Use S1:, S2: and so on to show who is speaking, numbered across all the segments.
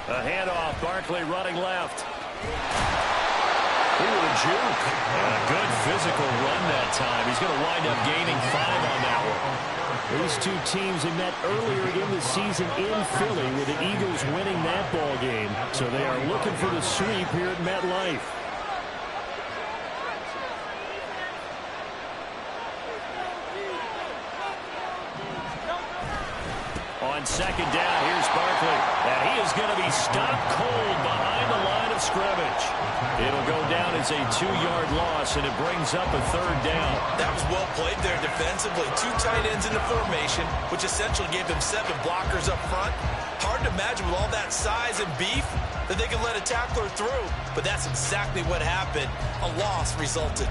S1: A handoff. Barkley running left. Ooh, a juke. And a good physical run that time. He's going to wind up gaining 5 on that one.
S2: These two teams have met earlier in the season in Philly with the Eagles winning that ball game. So they are looking for the sweep here at MetLife.
S1: On second down, here's Barkley. And he is going to be stopped cold behind the line of scrimmage. It'll go down as a 2-yard loss, and it brings up a 3rd down.
S3: That was well played there defensively. 2 tight ends in the formation, which essentially gave them 7 blockers up front. Hard to imagine with all that size and beef that they could let a tackler through. But that's exactly what happened. A loss resulted.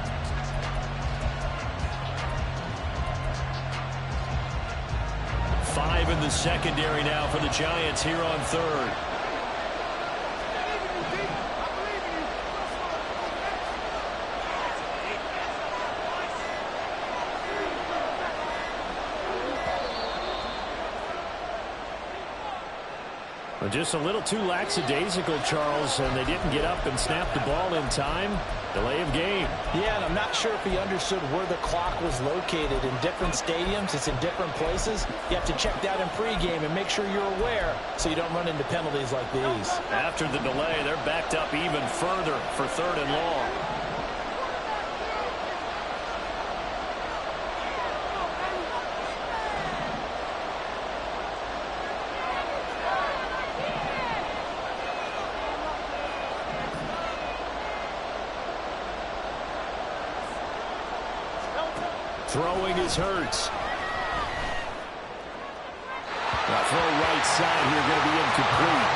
S1: 5 in the secondary now for the Giants here on 3rd.
S2: Just a little too lackadaisical, Charles, and they didn't get up and snap the ball in time. Delay of game.
S4: Yeah, and I'm not sure if he understood where the clock was located. In different stadiums, it's in different places. You have to check that in pregame and make sure you're aware so you don't run into penalties like these.
S1: After the delay, they're backed up even further for 3rd and long.
S2: Throwing is Hurts. That throw right side here going to be incomplete.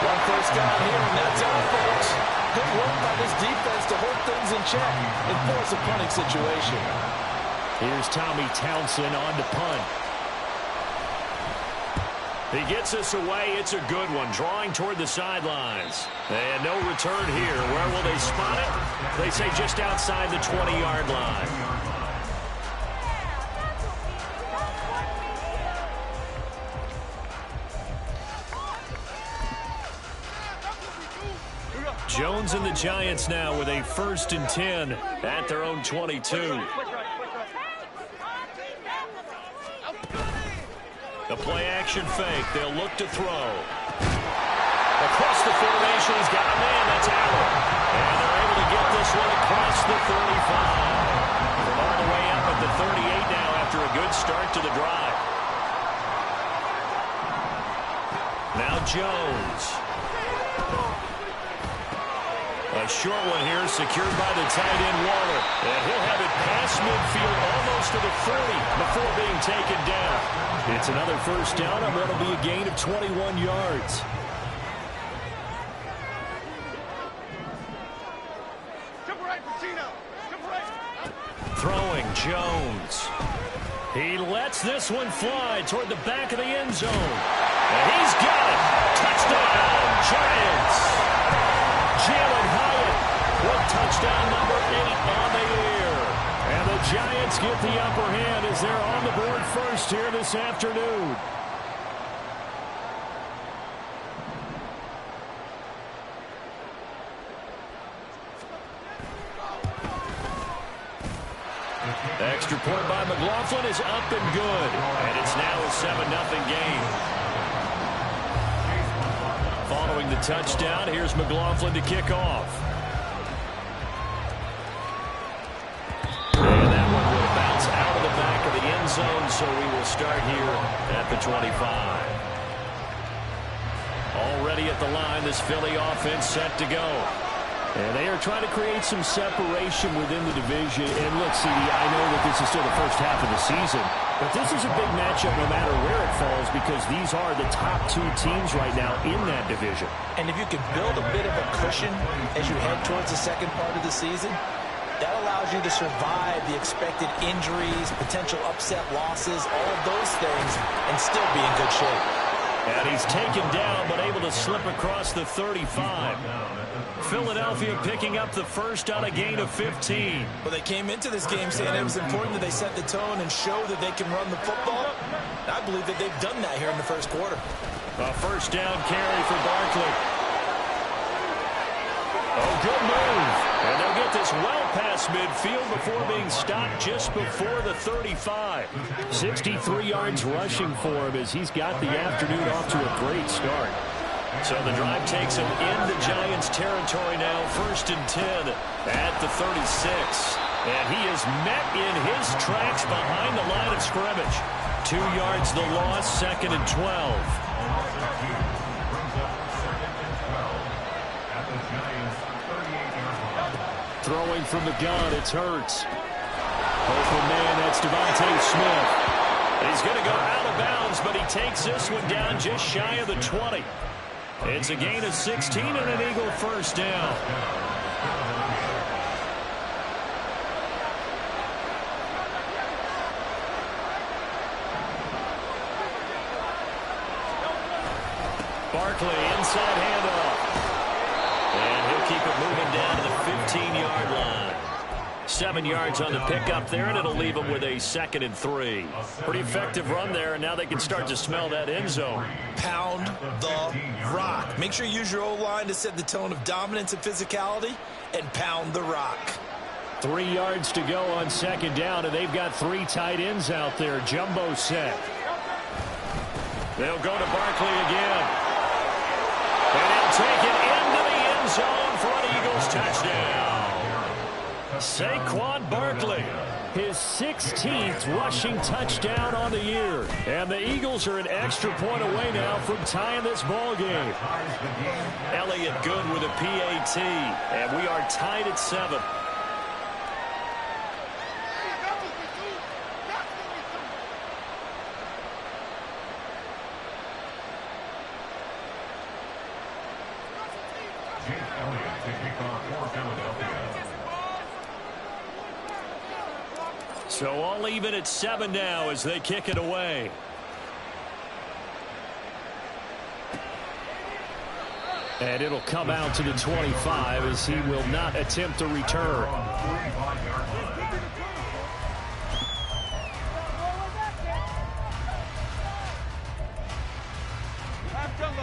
S4: 1 first down here, and that's out, folks. Good work by this defense to hold things in check and force a punting situation.
S2: Here's Tommy Townsend on to punt.
S1: He gets us away. It's a good one. Drawing toward the sidelines. And no return here. Where will they spot it? They say just outside the 20-yard line. Jones and the Giants now with a 1st and 10 at their own 22. The play-action fake. They'll look to throw. Across the formation, he's got a man. That's Allen. And they're able to get this one across the 35. All the way up at the 38 now after a good start to the drive. Now Jones. A short one here, secured by the tight end Waller. And he'll have it past midfield almost to the 40 before being taken down.
S2: It's another 1st down on what will be a gain of 21 yards.
S1: Throwing Jones. He lets this one fly toward the back of the end zone. And he's got it. Touchdown, Giants. Jalen Hyatt with touchdown number 8 on the year. And the Giants get the upper hand as they're on the board first here this afternoon. Extra point by McLaughlin is up and good. And it's now a 7-0 game. Following the touchdown, here's McLaughlin to kick off. And that one will bounce out of the back of the end zone, so we will start here at the 25. Already at the line, this Philly offense set to go.
S2: And they are trying to create some separation within the division. And look, CD, I know that this is still the first half of the season, but this is a big matchup no matter where it falls because these are the top 2 teams right now in that division.
S4: And if you can build a bit of a cushion as you head towards the second part of the season, that allows you to survive the expected injuries, potential upset losses, all of those things, and still be in good shape.
S1: And he's taken down, but able to slip across the 35. Philadelphia picking up the first on a gain of 15.
S3: Well, they came into this game saying it was important that they set the tone and show that they can run the football. I believe that they've done that here in the first quarter.
S1: A first down carry for Barkley. Oh, good move. And they'll get this well past midfield before being stopped just before the 35.
S2: 63 yards rushing for him as he's got the afternoon off to a great start.
S1: So the drive takes him into Giants territory now, 1st and 10 at the 36. And he is met in his tracks behind the line of scrimmage. 2 yards the loss, 2nd and 12.
S2: Throwing from the gun, it's Hurts. Open man, that's Devontae Smith.
S1: He's going to go out of bounds, but he takes this one down just shy of the 20. It's a gain of 16 and an Eagle first down. Barkley, inside handoff. And he'll keep it moving down to the 15-yard line. 7 yards on the pickup there, and it'll leave them with a 2nd and 3. Pretty effective run there, and now they can start to smell that end zone.
S3: Pound the rock. Make sure you use your O-line to set the tone of dominance and physicality, and pound the rock.
S2: 3 yards to go on 2nd down, and they've got 3 tight ends out there. Jumbo set.
S1: They'll go to Barkley again. And he'll take it into the end zone for an Eagles touchdown. Saquon Barkley,
S2: his 16th rushing touchdown on the year. And the Eagles are an extra point away now from tying this ball game.
S1: Elliott Good with a PAT, and we are tied at 7. So all even at 7 now as they kick it away.
S2: And it'll come out to the 25 as he will not attempt a return.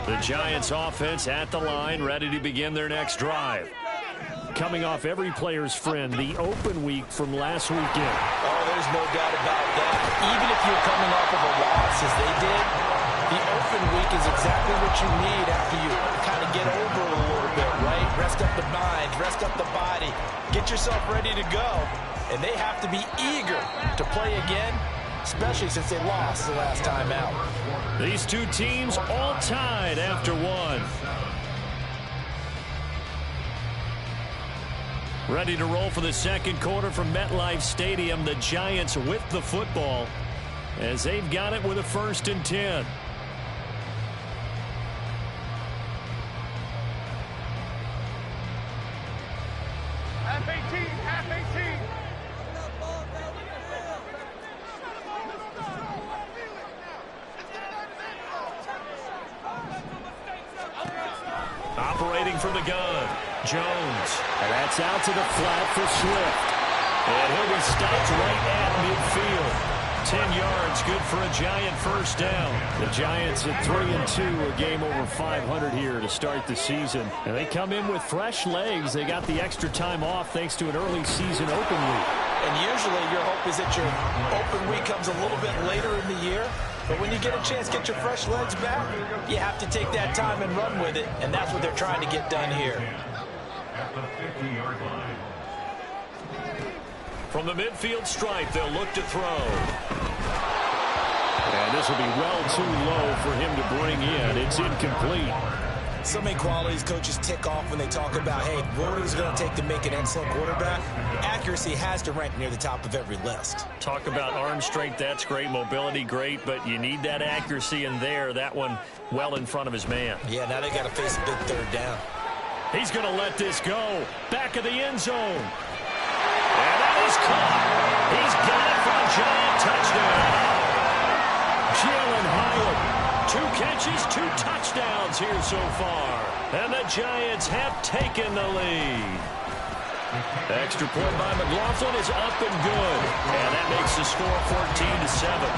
S1: The Giants offense at the line, ready to begin their next drive.
S2: Coming off every player's friend, the open week from last weekend.
S4: Oh, there's no doubt about that. Even if you're coming off of a loss as they did, the open week is exactly what you need after you kind of get over a little bit, right? Rest up the mind, rest up the body, get yourself ready to go. And they have to be eager to play again, especially since they lost the last time out.
S1: These two teams all tied after one. Ready to roll for the second quarter from MetLife Stadium. The Giants with the football as they've got it with a 1st and 10.
S5: Half 18, half 18.
S1: Operating from the gun, Jones.
S2: And that's out to the flat for Swift.
S1: And he'll be stopped right at midfield. 10 yards, good for a Giant first down.
S2: The Giants at 3-2, a game over 500 here to start the season. And they come in with fresh legs. They got the extra time off thanks to an early season open week.
S4: And usually your hope is that your open week comes a little bit later in the year. But when you get a chance to get your fresh legs back, you have to take that time and run with it. And that's what they're trying to get done here.
S5: At the 50-yard line.
S1: From the midfield stripe, they'll look to throw.
S2: And this will be well too low for him to bring in. It's incomplete.
S3: So many qualities coaches tick off when they talk about, hey, what is it going to take to make an excellent quarterback? Accuracy has to rank near the top of every list.
S1: Talk about arm strength, that's great. Mobility, great. But you need that accuracy in there. That one well in front of his man.
S3: Yeah, now they got to face a big 3rd down.
S1: He's going to let this go. Back of the end zone. And that is caught. He's got it for a Giant touchdown. Jalen Hyatt. 2 catches, 2 touchdowns here so far. And the Giants have taken the lead. Extra point by McLaughlin is up and good. And that makes the score 14-7.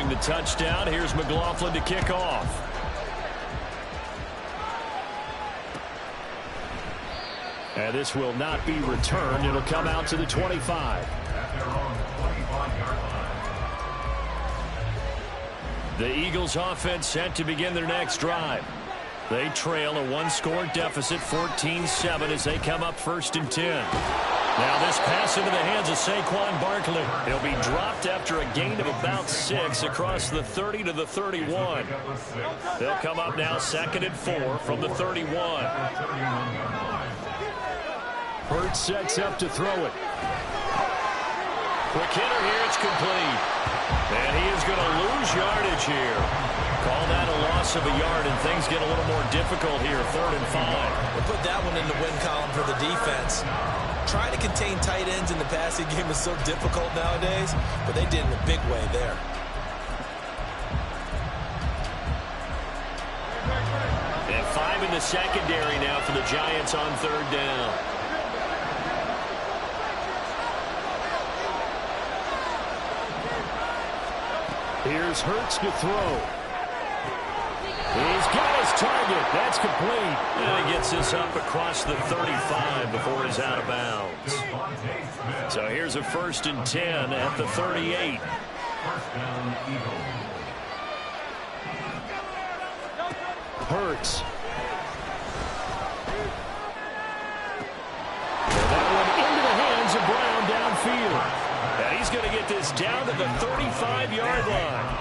S1: Following the touchdown, here's McLaughlin to kick off. And this will not be returned. It'll come out to the 25.
S5: At their own 25-yard line.
S1: The Eagles offense set to begin their next drive. They trail a one-score deficit, 14-7, as they come up 1st and 10. Now this pass into the hands of Saquon Barkley. He'll be dropped after a gain of about 6 across the 30 to the 31. They'll come up now 2nd and 4 from the 31. Hurts sets up to throw it. Quick hitter here, it's complete. And he is going to lose yardage here. Call that a loss of a yard, and things get a little more difficult here, 3rd and 5.
S3: We'll put that one in the win column for the defense. Trying to contain tight ends in the passing game is so difficult nowadays, but they did in a big way there.
S1: And 5 in the secondary now for the Giants on 3rd down. Here's Hurts to throw. He's got his target. That's complete. And he gets this up across the 35 before he's out of bounds. So here's a 1st and 10 at the 38.
S5: First down, Eagles.
S1: Hurts. And that one into the hands of Brown downfield. And he's going to get this down to the 35-yard line.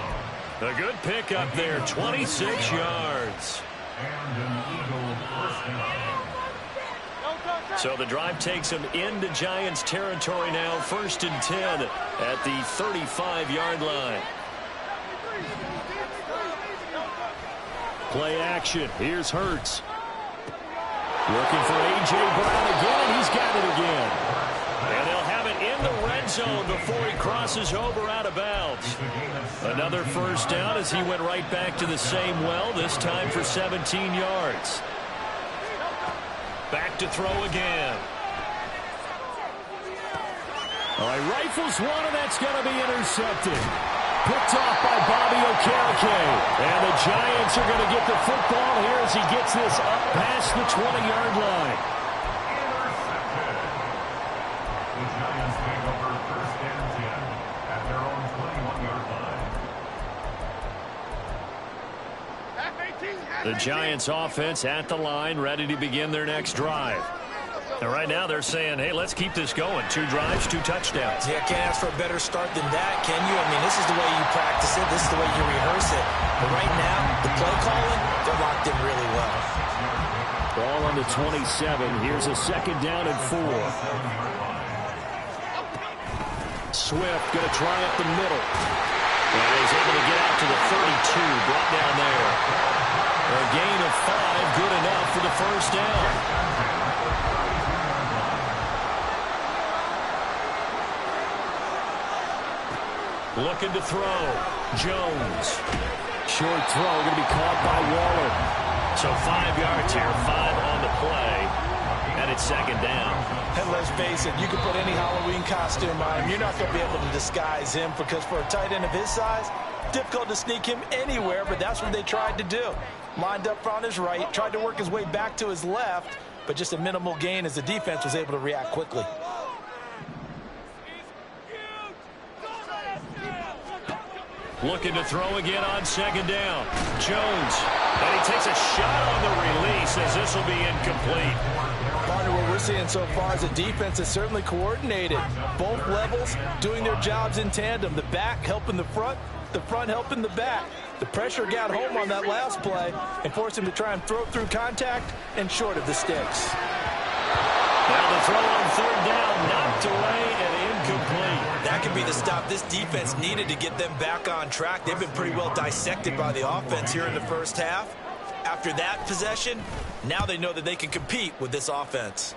S1: A good pickup there, 26 yards.
S5: And an Eagle first down.
S1: So the drive takes him into Giants territory now, 1st and 10 at the 35-yard line. Play action. Here's Hurts. Looking for A.J. Brown again, and he's got it again. And they'll have it in the red zone before he crosses over out of bounds. Another 1st down as he went right back to the same well, this time for 17 yards. Back to throw again. All right, rifles one, and that's going to be intercepted. Picked off by Bobby Okereke. And the Giants are going to get the football here as he gets this up past the 20-yard line.
S5: Intercepted. The Giants take over 1st and 10 at their own 21-yard line.
S1: The Giants offense at the line, ready to begin their next drive. And right now they're saying, hey, let's keep this going. 2 drives, 2 touchdowns.
S3: Yeah, can't ask for a better start than that, can you? I mean, this is the way you practice it. This is the way you rehearse it. But right now, the play calling, they're locked in really well.
S1: Ball on the 27. Here's a 2nd down and 4. Swift going to try up the middle. And he's able to get out to the 32, brought down there. A gain of 5, good enough for the 1st down. Looking to throw. Jones. Short throw going to be caught by Waller. So 5 yards here, 5 on the play. And it's 2nd down.
S3: And let's face it, you can put any Halloween costume on him. You're not going to be able to disguise him because for a tight end of his size, difficult to sneak him anywhere, but that's what they tried to do. Lined up on his right, tried to work his way back to his left, but just a minimal gain as the defense was able to react quickly.
S1: Looking to throw again on 2nd down. Jones. And he takes a shot on the release as this will be incomplete.
S3: Partner, what we're seeing so far is the defense is certainly coordinated. Both levels doing their jobs in tandem. The back helping the front helping the back. The pressure got home on that last play and forced him to try and throw through contact and short of the sticks.
S1: Now the throw on 3rd down, knocked away and incomplete.
S3: That could be the stop this defense needed to get them back on track. They've been pretty well dissected by the offense here in the 1st half. After that possession, now they know that they can compete with this offense.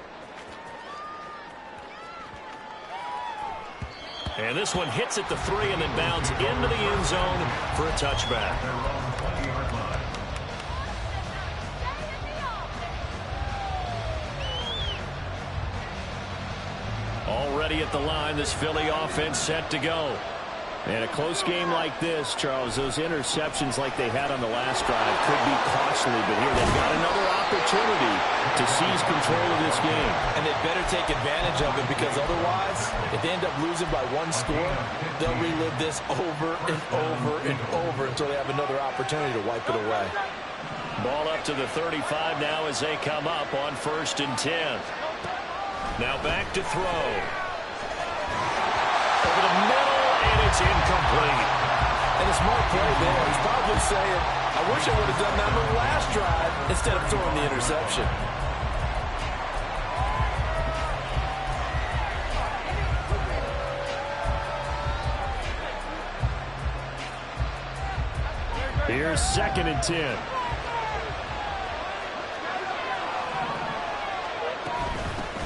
S1: And this one hits at the 3 and then bounds into the end zone for a touchback.
S5: Their own 20-yard line.
S1: Already at the line, this Philly offense set to go.
S2: And a close game like this, Charles, those interceptions like they had on the last drive could be costly, but here they've got another opportunity to seize control of this game.
S4: And they better take advantage of it, because otherwise, if they end up losing by one score, they'll relive this over and over and over until they have another opportunity to wipe it away.
S1: Ball up to the 35 now as they come up on 1st and 10. Now back to throw. Over the middle, and it's incomplete.
S4: And a smart play there. He's probably saying, I wish I would have done that on the last drive instead of throwing the interception.
S1: Here's 2nd and 10.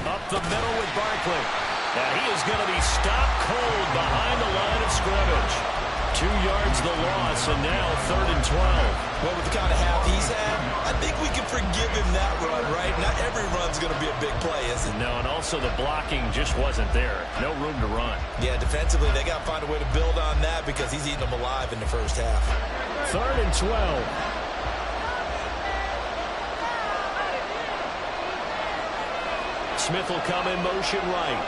S1: Up the middle with Barkley. Now he is going to be stopped cold behind the line of scrimmage. 2 yards the loss, and now 3rd and 12.
S3: Well, with the kind of half he's had, I think we can forgive him that run, right? Not every run's going to be a big play, is it?
S1: No, and also the blocking just wasn't there. No room to run.
S3: Yeah, defensively, they got to find a way to build on that because he's eating them alive in the first half.
S1: 3rd and 12. Smith will come in motion right.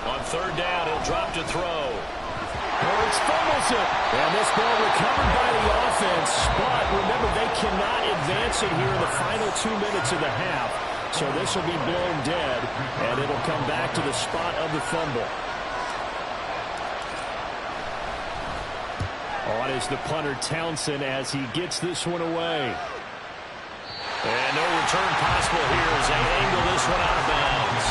S1: On 3rd down, he'll drop to throw.
S2: Hurts fumbles it. And this ball recovered by the offense. But remember, they cannot advance it here in the final 2 minutes of the half. So this will be blown dead, and it'll come back to the spot of the fumble. On is the punter, Townsend, as he gets this one away.
S1: And no return possible here as they angle this one out of bounds.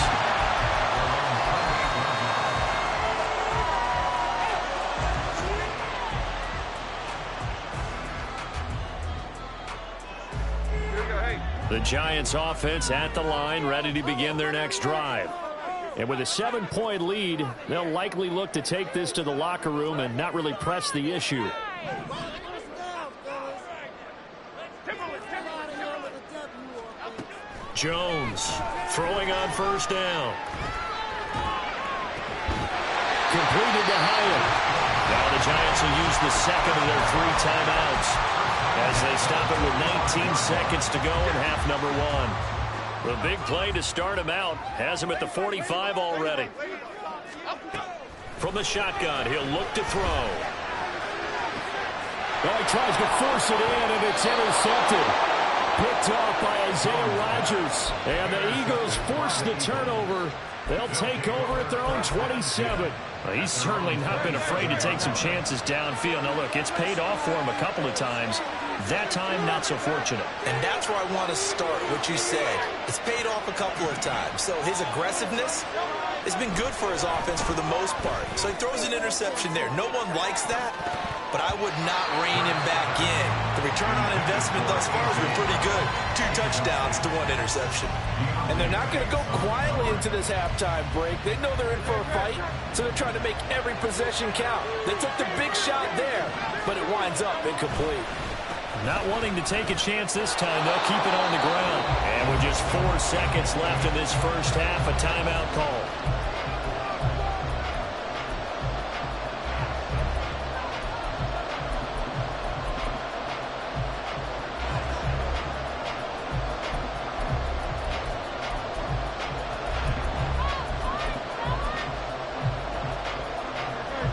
S1: The Giants offense at the line, ready to begin their next drive. And with a 7-point lead, they'll likely look to take this to the locker room and not really press the issue. Jones throwing on 1st down. Completed to Hyatt. Now the Giants will use the 2nd of their 3 timeouts as they stop it with 19 seconds to go in half number 1. The big play to start him out has him at the 45 already. From the shotgun, he'll look to throw.
S2: Well, he tries to force it in, and it's intercepted. Picked off by Isaiah Rodgers. And the Eagles force the turnover. They'll take over at their own 27.
S1: Well, he's certainly not been afraid to take some chances downfield. Now, look, it's paid off for him a couple of times. That time, not so fortunate.
S3: And that's where I want to start, what you said. It's paid off a couple of times. So his aggressiveness has been good for his offense for the most part. So he throws an interception there. No one likes that, but I would not rein him back in. The return on investment thus far has been pretty good. 2 touchdowns to 1 interception.
S4: And they're not going to go quietly into this halftime break. They know they're in for a fight, so they're trying to make every possession count. They took the big shot there, but it winds up incomplete.
S1: Not wanting to take a chance this time, they'll keep it on the ground. And with just 4 seconds left in this first half, a timeout call.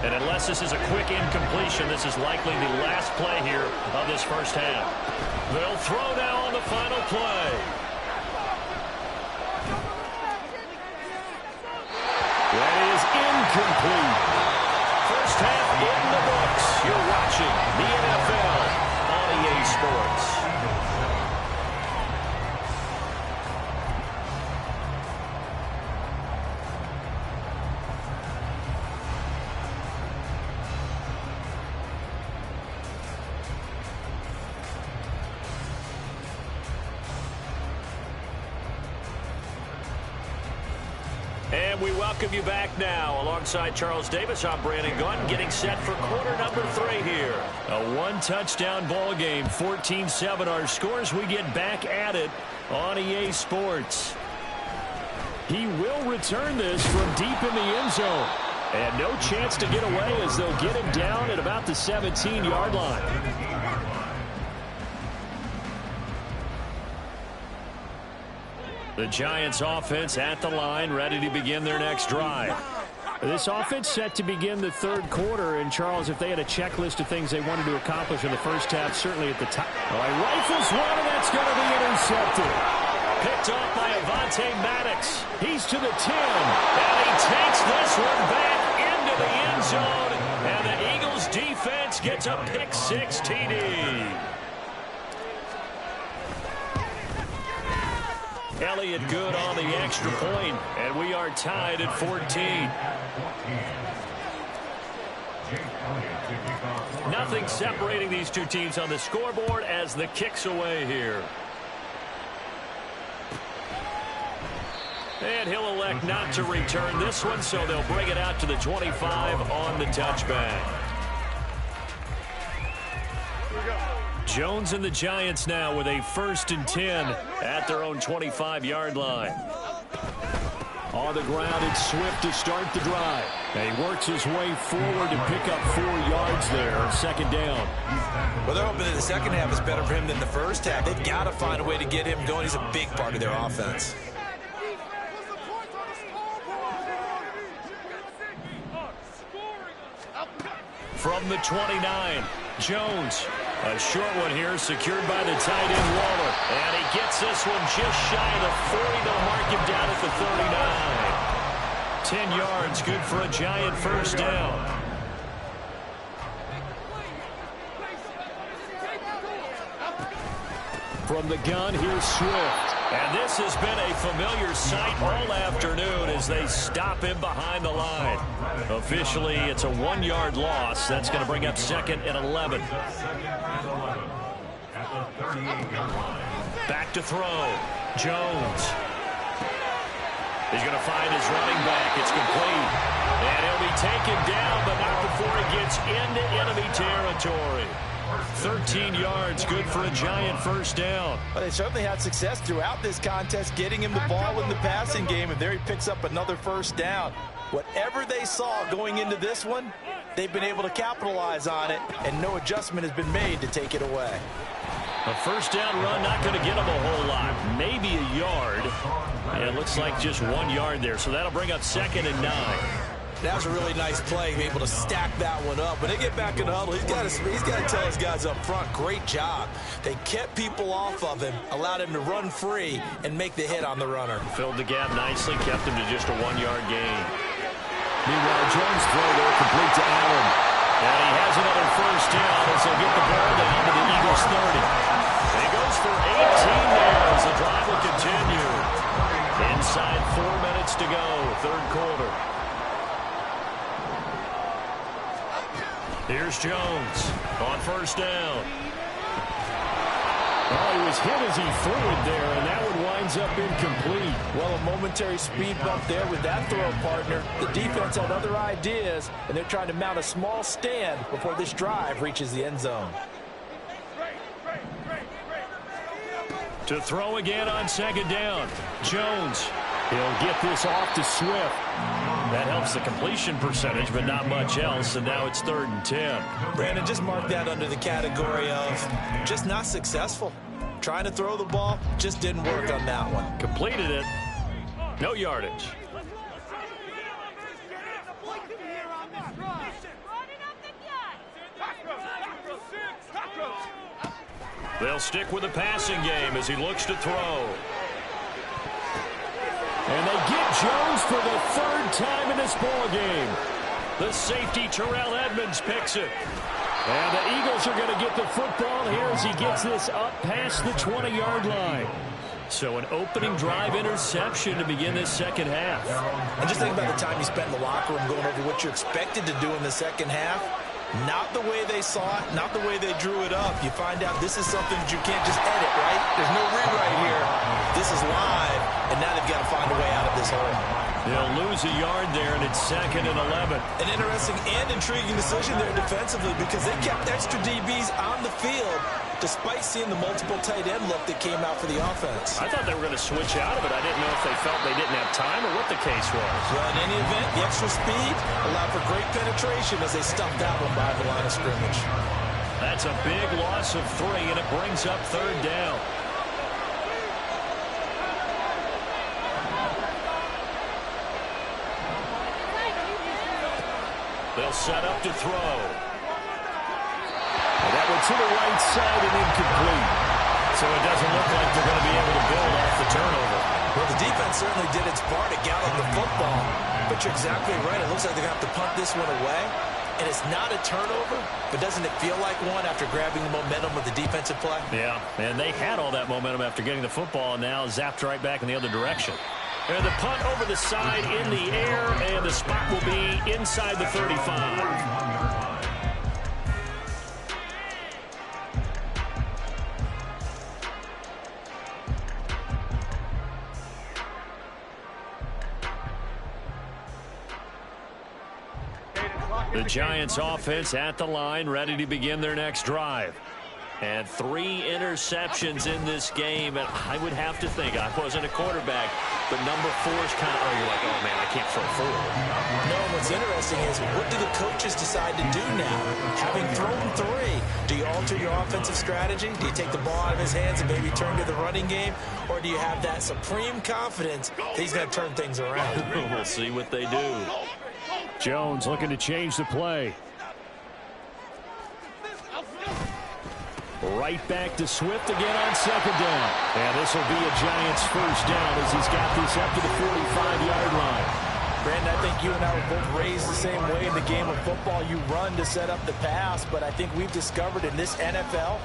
S1: And unless this is a quick incompletion, this is likely the last play here of this first half. They'll throw now on the final play.
S2: That is incomplete.
S1: First half in the books. You're watching the NFL on EA Sports. And we welcome you back now. Alongside Charles Davis, I'm Brandon Gunn, getting set for quarter number 3 here. A 1-touchdown ball game, 14-7 our scores. We get back at it on EA Sports.
S2: He will return this from deep in the end zone. And no chance to get away as they'll get him down at about the 17-yard line.
S1: The Giants offense at the line, ready to begin their next drive.
S2: This offense set to begin the third quarter. And, Charles, if they had a checklist of things they wanted to accomplish in the first half, certainly at the top.
S1: All right, rifles one, and that's going to be intercepted. Picked off by Avonte Maddox. He's to the 10, and he takes this one back into the end zone. And the Eagles defense gets a pick-6 TD. Elliott good on the extra point, and we are tied at 14. Nothing separating these two teams on the scoreboard as the kick's away here. And he'll elect not to return this one, so they'll bring it out to the 25 on the touchback. Jones and the Giants now with a 1st and 10 at their own 25-yard line.
S2: On the ground, it's Swift to start the drive. And he works his way forward to pick up 4 yards there, second down.
S4: Well, they're hoping that the second half is better for him than the first half. They've got to find a way to get him going. He's a big part of their offense.
S1: From the 29, Jones. A short one here, secured by the tight end Waller. And he gets this one just shy of the 40. They'll mark him down at the 39. 10 yards, good for a Giant first down.
S2: From the gun, here's Swift.
S1: And this has been a familiar sight all afternoon as they stop him behind the line. Officially, it's a 1-yard loss. That's going to bring up 2nd and 11. Back to throw. Jones. He's going to find his running back. It's complete. And he'll be taken down, but not before he gets into enemy territory. 13 yards, good for a Giant first down.
S4: Well, they certainly had success throughout this contest, getting him the ball in the passing game, and there he picks up another first down. Whatever they saw going into this one, they've been able to capitalize on it, and no adjustment has been made to take it away.
S1: A first down run, not going to get him a whole lot. Maybe a yard. And it looks like just 1 yard there, so that'll bring up 2nd and 9.
S3: That was a really nice play, able to stack that one up. When they get back in the huddle, he's got to tell his guys up front, great job. They kept people off of him, allowed him to run free, and make the hit on the runner.
S1: Filled the gap nicely, kept him to just a 1-yard gain.
S2: Meanwhile, Jones' throw there complete to Allen.
S1: And he has another first down as they'll get the ball down to the Eagles 30. And he goes for 18 there as the drive will continue. Inside 4 minutes to go, third quarter. Here's Jones on first down.
S2: Oh, he was hit as he threw it there, and that one winds up incomplete.
S4: Well, a momentary speed bump there with that throw partner. The defense had other ideas, and they're trying to mount a small stand before this drive reaches the end zone.
S1: To throw again on second down. Jones.
S2: He'll get this off to Swift.
S1: That helps the completion percentage, but not much else, and now it's 3rd and 10.
S3: Brandon, just mark that under the category of just not successful. Trying to throw the ball, just didn't work on that one.
S1: Completed it. No yardage. They'll stick with the passing game as he looks to throw.
S2: And they get Jones for the 3rd time in this ball game.
S1: The safety, Terrell Edmonds, picks it.
S2: And the Eagles are going to get the football here as he gets this up past the 20-yard line.
S1: So an opening drive interception to begin this second half.
S3: And just think about the time you spent in the locker room going over what you're expected to do in the second half. Not the way they saw it, not the way they drew it up. You find out this is something that you can't just edit, right? There's no rewrite here. This is live, and now they've got to find a way out of this hole.
S1: They'll lose a yard there, and it's 2nd and 11.
S3: An interesting and intriguing decision there defensively because they kept extra DBs on the field despite seeing the multiple tight end look that came out for the offense.
S1: I thought they were going to switch out of it. I didn't know if they felt they didn't have time or what the case was.
S3: Well, in any event, the extra speed allowed for great penetration as they stuffed that one by the line of scrimmage.
S1: That's a big loss of 3, and it brings up 3rd down. They'll set up to throw. And that one to the right side and incomplete. So it doesn't look like they're going to be able to build off the turnover.
S3: Well, the defense certainly did its part to gallop the football. But you're exactly right. It looks like they're going to have to punt this one away. And it's not a turnover, but doesn't it feel like one after grabbing the momentum with the defensive play?
S1: Yeah, and they had all that momentum after getting the football, and now zapped right back in the other direction. And the punt over the side in the air, and the spot will be inside the 35. The Giants offense at the line, ready to begin their next drive. And 3 interceptions in this game, and I would have to think, I wasn't a quarterback, but number 4 is kind of, you're like, oh man, I can't throw 4.
S3: No, what's interesting is, what do the coaches decide to do now? Having thrown 3, do you alter your offensive strategy? Do you take the ball out of his hands and maybe turn to the running game? Or do you have that supreme confidence that he's going to turn things around?
S1: We'll see what they do.
S2: Jones looking to change the play. Right back to Swift again on 2nd down. And this will be a Giants 1st down as he's got this up to the 45-yard line.
S3: Brandon, I think you and I were both raised the same way in the game of football. You run to set up the pass, but I think we've discovered in this NFL,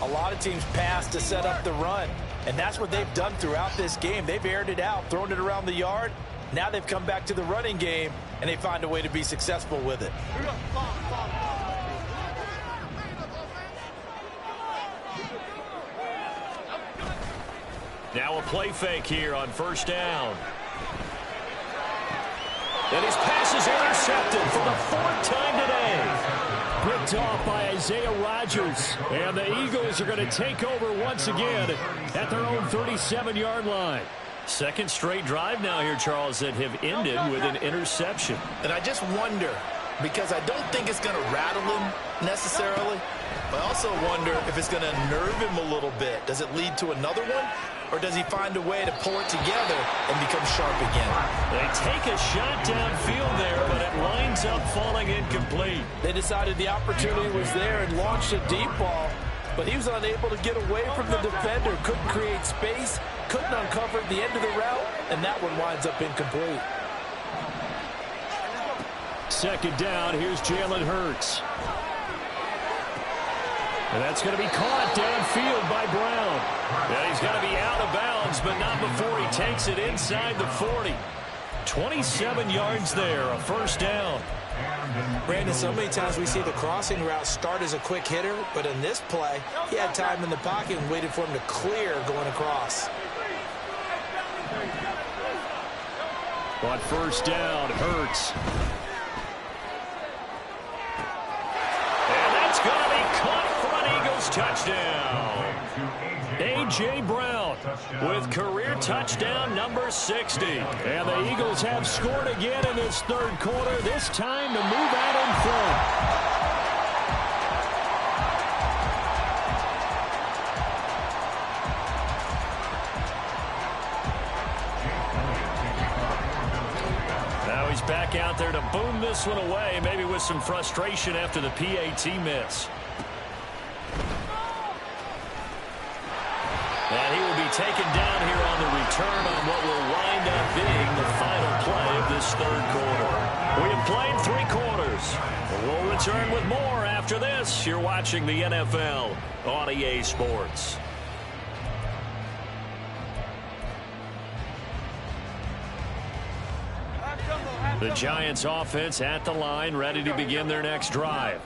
S3: a lot of teams pass to set up the run. And that's what they've done throughout this game. They've aired it out, thrown it around the yard. Now they've come back to the running game, and they find a way to be successful with it.
S1: Now a play fake here on 1st down. And his pass is intercepted for the 4th time today.
S2: Picked off by Isaiah Rodgers. And the Eagles are going to take over once again at their own 37-yard line.
S1: 2nd straight drive now here, Charles, that have ended with an interception.
S3: And I just wonder, because I don't think it's going to rattle him necessarily, but I also wonder if it's going to nerve him a little bit. Does it lead to another one? Or does he find a way to pull it together and become sharp again?
S1: They take a shot downfield there, but it winds up falling incomplete.
S3: They decided the opportunity was there and launched a deep ball, but he was unable to get away from the defender, couldn't create space, couldn't uncover the end of the route, and that one winds up incomplete.
S2: 2nd down, here's Jalen Hurts. And that's going to be caught downfield by Brown.
S1: Yeah, he's going to be out of bounds, but not before he takes it inside the 40. 27 yards there, a 1st down.
S3: Brandon, so many times we see the crossing route start as a quick hitter, but in this play, he had time in the pocket and waited for him to clear going across.
S2: On 1st down, Hurts.
S1: And that's going to be caught for an Eagles touchdown. A.J. Brown with career touchdown number 60.
S2: And the Eagles have scored again in this 3rd quarter, this time to move out in front.
S1: Now he's back out there to boom this one away, maybe with some frustration after the PAT miss. And he will be taken down here on the return on what will wind up being the final play of this 3rd quarter. We have played 3 quarters. We'll return with more after this. You're watching the NFL on EA Sports. The Giants offense at the line, ready to begin their next drive.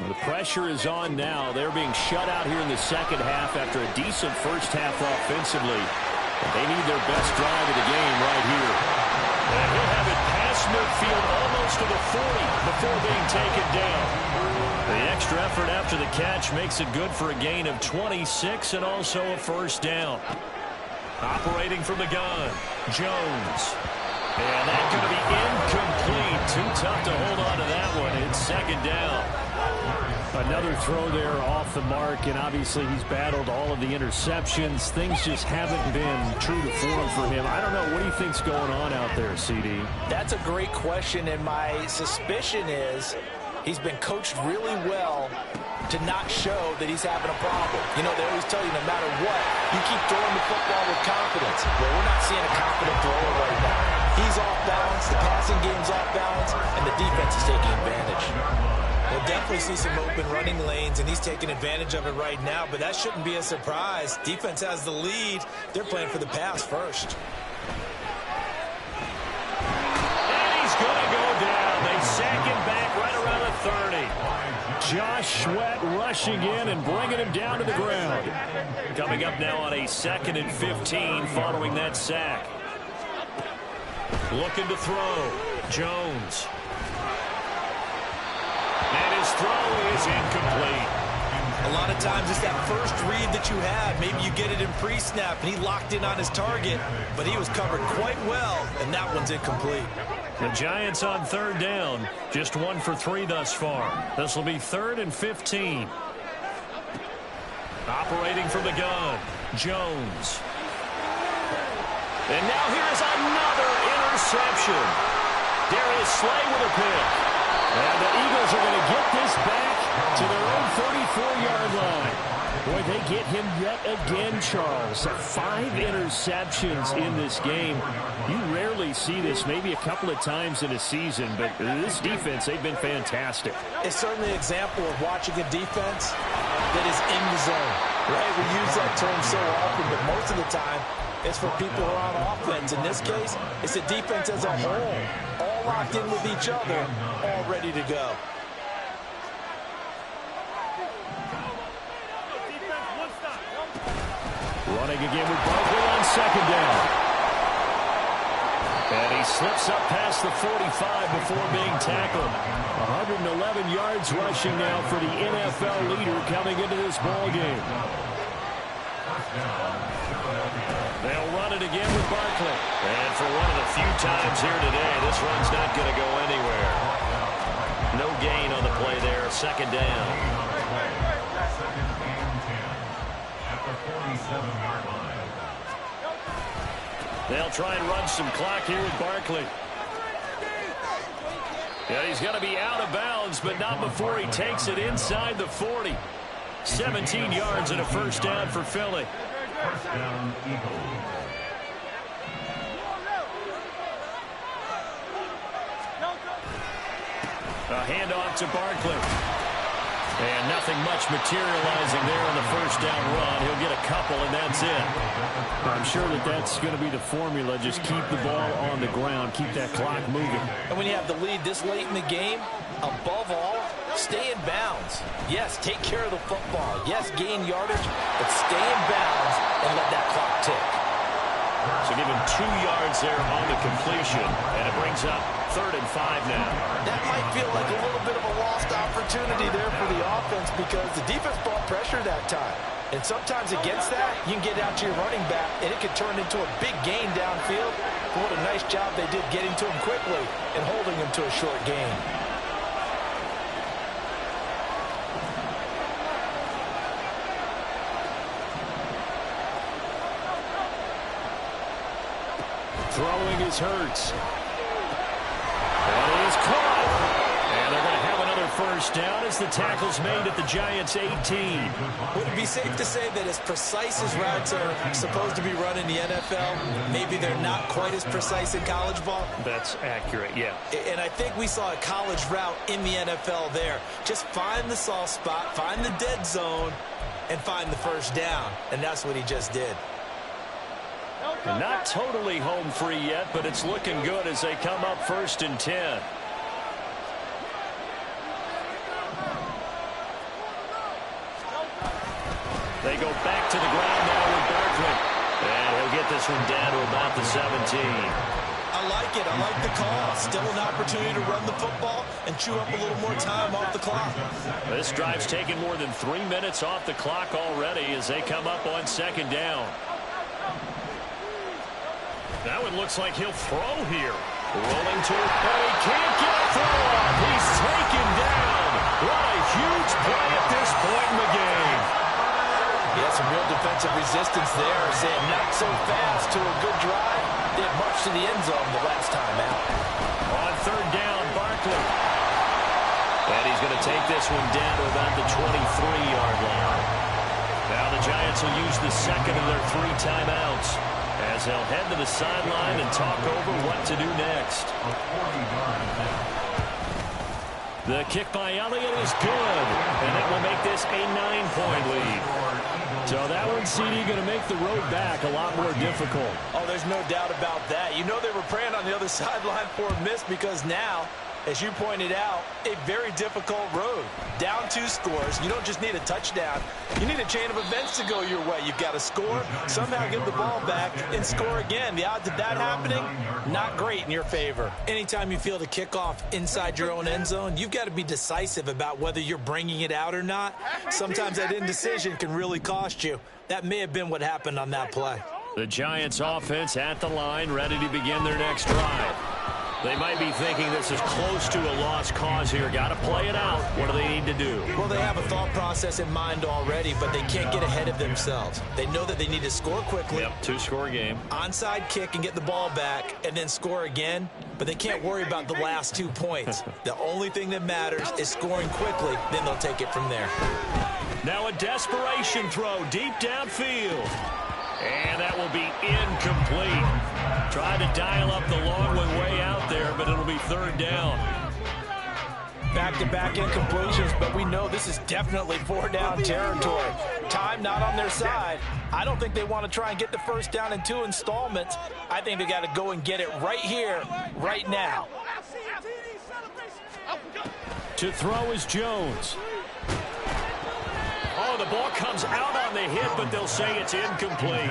S1: The pressure is on now. They're being shut out here in the 2nd half after a decent 1st half offensively. But they need their best drive of the game right here. And he'll have it past midfield almost to the 40 before being taken down. The extra effort after the catch makes it good for a gain of 26 and also a first down. Operating from the gun, Jones. And that's going to be incomplete. Too tough to hold on to that one. It's second down.
S2: Another throw there off the mark, and obviously he's battled all of the interceptions. Things just haven't been true to form for him. I don't know. What do you think's going on out there, CD?
S4: That's a great question, and my suspicion is he's been coached really well to not show that he's having a problem. You know, they always tell you no matter what, you keep throwing the football with confidence. Well, we're not seeing a confident thrower right now. He's off balance, the passing game's off balance, and the defense is taking advantage.
S3: We'll definitely see some open running lanes, and he's taking advantage of it right now, but that shouldn't be a surprise. Defense has the lead. They're playing for the pass first.
S1: And he's going to go down. They sack him back right around the 30. Josh Sweat rushing in and bringing him down to the ground. Coming up now on a 2nd and 15 following that sack. Looking to throw. Jones. And his throw is incomplete.
S3: A lot of times it's that first read that you have. Maybe you get it in pre-snap, and he locked in on his target, but he was covered quite well, and that one's incomplete.
S1: The Giants on 3rd down. Just 1 for 3 thus far. This will be 3rd and 15. Operating from the gun, Jones. And now here is another interception. Darius Slay with a pick. And the Eagles are going to get this back to their own 34-yard line. Boy, they get him yet again, Charles. 5 interceptions in this game. You rarely see this, maybe a couple of times in a season, but this defense, they've been fantastic.
S4: It's certainly an example of watching a defense that is in the zone, right? We use that term so often, but most of the time, it's for people who are on offense. In this case, it's the defense as a whole, all locked in with each other, all ready to go.
S1: Running again with Barkley on 2nd down. And he slips up past the 45 before being tackled. 111 yards rushing now for the NFL leader coming into this ball game. They'll run it again with Barkley. And for one of the few times here today, this run's not going to go anywhere. No gain on the play there. 2nd down. They'll try and run some clock here with Barkley. Yeah, he's going to be out of bounds, but not before he takes it inside the 40. 17 yards and a first down for Philly.
S5: First down, Eagles.
S1: A handoff to Barkley. And nothing much materializing there on the first down run. He'll get a couple, and that's it.
S2: I'm sure that that's going to be the formula. Just keep the ball on the ground. Keep that clock moving.
S4: And when you have the lead this late in the game, above all, stay in bounds. Yes, take care of the football. Yes, gain yardage, but stay in bounds and let that clock tick.
S1: So give him 2 yards there on the completion, and it brings up 3rd and 5 now.
S4: That might feel like a little bit of a lost opportunity there for the offense because the defense brought pressure that time. And sometimes against that, you can get out to your running back, and it could turn into a big gain downfield. But what a nice job they did getting to him quickly and holding him to a short gain.
S1: Throwing is Hurts. And he is caught. And they're going to have another first down as the tackle's made at the Giants' 18.
S3: Would it be safe to say that as precise as routes are supposed to be run in the NFL, maybe they're not quite as precise in college ball?
S1: That's accurate, yeah.
S3: And I think we saw a college route in the NFL there. Just find the soft spot, find the dead zone, and find the first down. And that's what he just did.
S1: Not totally home free yet, but it's looking good as they come up 1st and 10. They go back to the ground now with Barkley. And he'll get this one down to about the 17.
S4: I like it. I like the call. Still an opportunity to run the football and chew up a little more time off the clock.
S1: This drive's taken more than 3 minutes off the clock already as they come up on second down. Now it looks like he'll throw here. Rolling to it, but he can't get a throw off. He's taken down. What a huge play at this point in the game.
S4: Yeah, some real defensive resistance there. Saying not so fast to a good drive. They had marched to the end zone the last time out.
S1: On third down, Barkley. And he's going to take this one down to about the 23-yard line. Now the Giants will use the second of their 3 timeouts as they'll head to the sideline and talk over what to do next. The kick by Elliott is good, and it will make this a 9-point lead. So that one, CD, going to make the road back a lot more difficult.
S4: Oh, there's no doubt about that. You know they were praying on the other sideline for a miss because now, as you pointed out, a very difficult road. Down 2 scores. You don't just need a touchdown. You need a chain of events to go your way. You've got to score, somehow get the ball back, and score again. The odds of that happening, not great in your favor. Anytime you feel the kickoff inside your own end zone, you've got to be decisive about whether you're bringing it out or not. Sometimes that indecision can really cost you. That may have been what happened on that play.
S1: The Giants offense at the line, ready to begin their next drive. They might be thinking this is close to a lost cause here. Got to play it out. What do they need to do?
S4: Well, they have a thought process in mind already, but they can't get ahead of themselves. They know that they need to score quickly.
S1: Yep, 2-score game.
S4: Onside kick and get the ball back and then score again, but they can't worry about the last 2 points. The only thing that matters is scoring quickly, then they'll take it from there.
S1: Now a desperation throw deep downfield. And that will be incomplete. Tried to dial up the long one way out there, but it'll be third down.
S4: Back-to-back incompletions, but we know this is definitely 4-down territory. Time not on their side. I don't think they want to try and get the first down in 2 installments. I think they got to go and get it right here, right now.
S1: To throw is Jones. Oh, the ball comes out on the hit, but they'll say it's incomplete.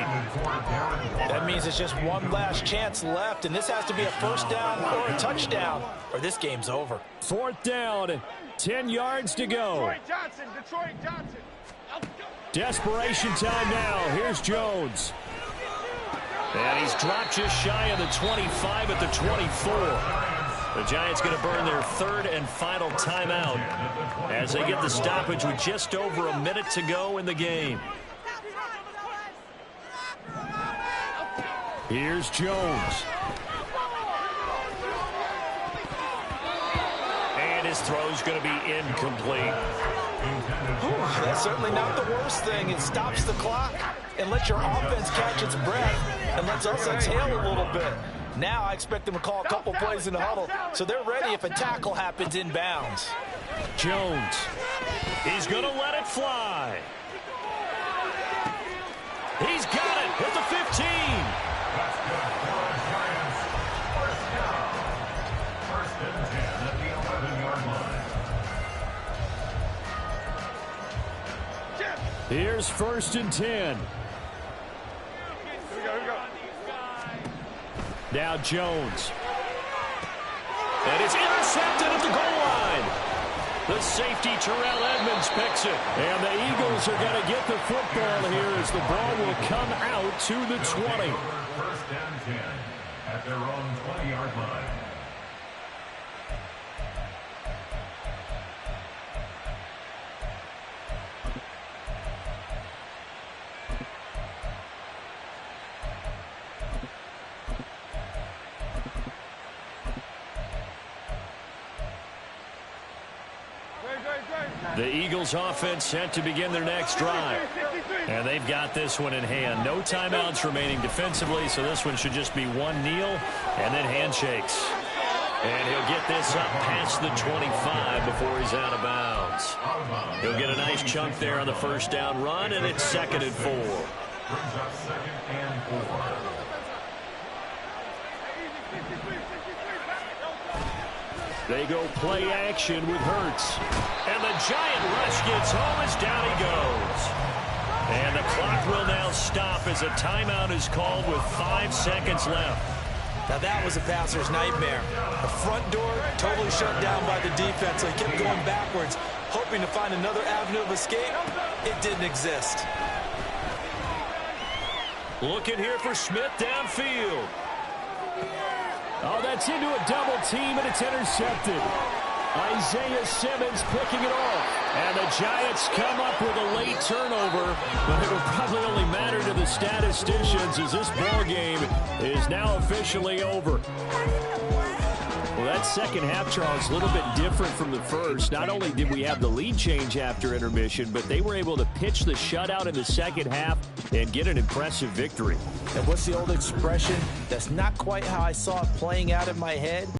S4: That means it's just one last chance left, and this has to be a first down or a touchdown, or this game's over.
S1: 4th down, 10 yards to go.
S6: Detroit Johnson.
S1: Desperation time now. Here's Jones. And he's dropped just shy of the 25 at the 24. The Giants going to burn their 3rd and final timeout as they get the stoppage with just over a minute to go in the game. Here's Jones. And his throw's going to be incomplete.
S4: That's certainly not the worst thing. It stops the clock and lets your offense catch its breath and lets us exhale a little bit. Now I expect them to call a couple plays in the huddle, so they're ready if a tackle happens inbounds.
S1: Jones. He's going to let it fly. He's got it at the 15.
S5: That's good for the Giants. First down. First and 10 at the 11-yard line.
S1: Here's 1st and 10. Now Jones. And it's intercepted at the goal line. The safety, Terrell Edmonds, picks it. And the Eagles are going to get the football here as the ball will come out to the 20.
S5: First and 10 at their own 20-yard line.
S1: The Eagles offense set to begin their next drive. And they've got this one in hand. No timeouts remaining defensively, so this one should just be one kneel and then handshakes. And he'll get this up past the 25 before he's out of bounds. He'll get a nice chunk there on the first down run, and it's 2nd and 4.
S5: Brings up 2nd and 4.
S1: They go play action with Hurts. And the giant rush gets home as down he goes. And the clock will now stop as a timeout is called with 5 seconds left.
S4: Now that was a passer's nightmare. The front door totally shut down by the defense, so he kept going backwards, hoping to find another avenue of escape. It didn't exist.
S1: Looking here for Smith downfield.
S2: Oh, that's into a double team, and it's intercepted. Isaiah Simmons picking it off.
S1: And the Giants come up with a late turnover, but it'll probably only matter to the statisticians as this ball game is now officially over.
S2: Well, that second half, Charles, a little bit different from the first. Not only did we have the lead change after intermission, but they were able to pitch the shutout in the second half and get an impressive victory.
S4: And what's the old expression? That's not quite how I saw it playing out in my head.